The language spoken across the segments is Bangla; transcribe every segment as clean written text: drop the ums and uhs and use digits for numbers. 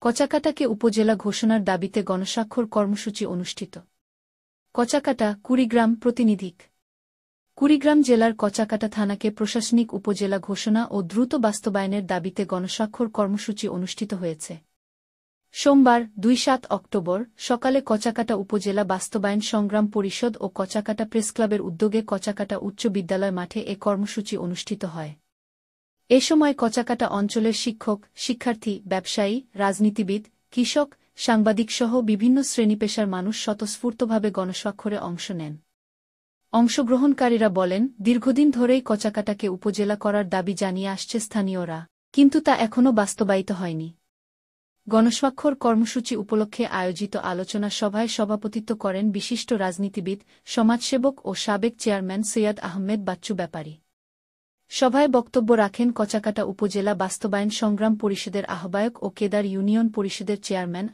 কচাকাটাকে উপজেলা ঘোষণার দাবিতে গণস্বাক্ষর কর্মসূচি অনুষ্ঠিত। কচাকাটা, কুড়িগ্রাম প্রতিনিধিক। কুড়িগ্রাম জেলার কচাকাটা থানাকে প্রশাসনিক উপজেলা ঘোষণা ও দ্রুত বাস্তবায়নের দাবিতে গণস্বাক্ষর কর্মসূচি অনুষ্ঠিত হয়েছে। সোমবার ২-৭ অক্টোবর সকালে কচাকাটা উপজেলা বাস্তবায়ন সংগ্রাম পরিষদ ও কচাকাটা প্রেসক্লাবের উদ্যোগে কচাকাটা উচ্চ বিদ্যালয় মাঠে এ কর্মসূচি অনুষ্ঠিত হয়। এ সময় কচাকাটা অঞ্চলের শিক্ষক, শিক্ষার্থী, ব্যবসায়ী, রাজনীতিবিদ, কৃষক, সাংবাদিকসহ বিভিন্ন শ্রেণীপেশার মানুষ স্বতঃস্ফূর্তভাবে গণস্বাক্ষরে অংশ নেন। অংশগ্রহণকারীরা বলেন, দীর্ঘদিন ধরেই কচাকাটাকে উপজেলা করার দাবি জানিয়ে আসছে স্থানীয়রা, কিন্তু তা এখনও বাস্তবায়িত হয়নি। গণস্বাক্ষর কর্মসূচি উপলক্ষে আয়োজিত আলোচনা সভায় সভাপতিত্ব করেন বিশিষ্ট রাজনীতিবিদ, সমাজসেবক ও সাবেক চেয়ারম্যান সৈয়দ আহমেদ বাচ্চু ব্যাপারী। সভায় বক্তব্য রাখেন কচাকাটা উপজেলা বাস্তবায়ন সংগ্রাম পরিষদের আহ্বায়ক ও কেদার ইউনিয়ন পরিষদের চেয়ারম্যান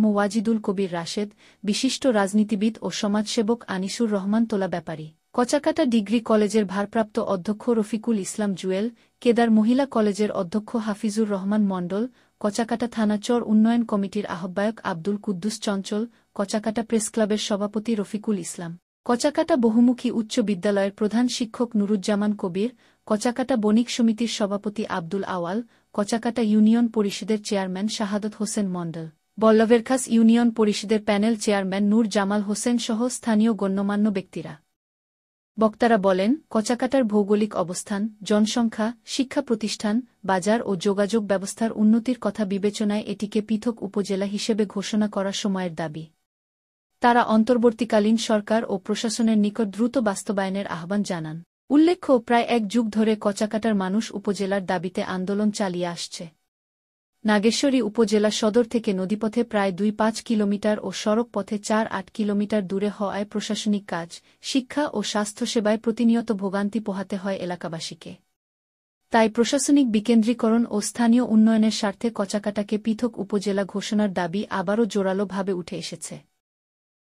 মো ওয়াজিদুল কবির রাশেদ, বিশিষ্ট রাজনীতিবিদ ও সমাজসেবক আনিসুর রহমান তোলা ব্যাপারী, কচাকাটা ডিগ্রি কলেজের ভারপ্রাপ্ত অধ্যক্ষ রফিকুল ইসলাম জুয়েল, কেদার মহিলা কলেজের অধ্যক্ষ হাফিজুর রহমান মণ্ডল, কচাকাটা থানা চর উন্নয়ন কমিটির আহ্বায়ক আব্দুল কুদ্দুস চঞ্চল, কচাকাটা প্রেসক্লাবের সভাপতি রফিকুল ইসলাম, কচাকাটা বহুমুখী উচ্চ বিদ্যালয়ের প্রধান শিক্ষক নুরুজ্জামান কবির, কচাকাটা বণিক সমিতির সভাপতি আব্দুল আওয়াল, কচাকাটা ইউনিয়ন পরিষদের চেয়ারম্যান শাহাদত হোসেন মণ্ডল, বল্লভেরখাস ইউনিয়ন পরিষদের প্যানেল চেয়ারম্যান নূর জামাল হোসেন সহ স্থানীয় গণ্যমান্য ব্যক্তিরা। বক্তারা বলেন, কচাকাটার ভৌগোলিক অবস্থান, জনসংখ্যা, শিক্ষা প্রতিষ্ঠান, বাজার ও যোগাযোগ ব্যবস্থার উন্নতির কথা বিবেচনায় এটিকে পৃথক উপজেলা হিসেবে ঘোষণা করা সময়ের দাবি। তারা অন্তর্বর্তীকালীন সরকার ও প্রশাসনের নিকট দ্রুত বাস্তবায়নের আহ্বান জানান। উল্লেখ্য, প্রায় এক যুগ ধরে কচাকাটার মানুষ উপজেলার দাবিতে আন্দোলন চালিয়ে আসছে। নাগেশ্বরী উপজেলা সদর থেকে নদীপথে প্রায় ২-৫ কিলোমিটার ও সড়ক পথে ৪-৮ কিলোমিটার দূরে হওয়ায় প্রশাসনিক কাজ, শিক্ষা ও স্বাস্থ্যসেবায় প্রতিনিয়ত ভোগান্তি পোহাতে হয় এলাকাবাসীকে। তাই প্রশাসনিক বিকেন্দ্রীকরণ ও স্থানীয় উন্নয়নের স্বার্থে কচাকাটাকে পৃথক উপজেলা ঘোষণার দাবি আবারও জোরালোভাবে উঠে এসেছে।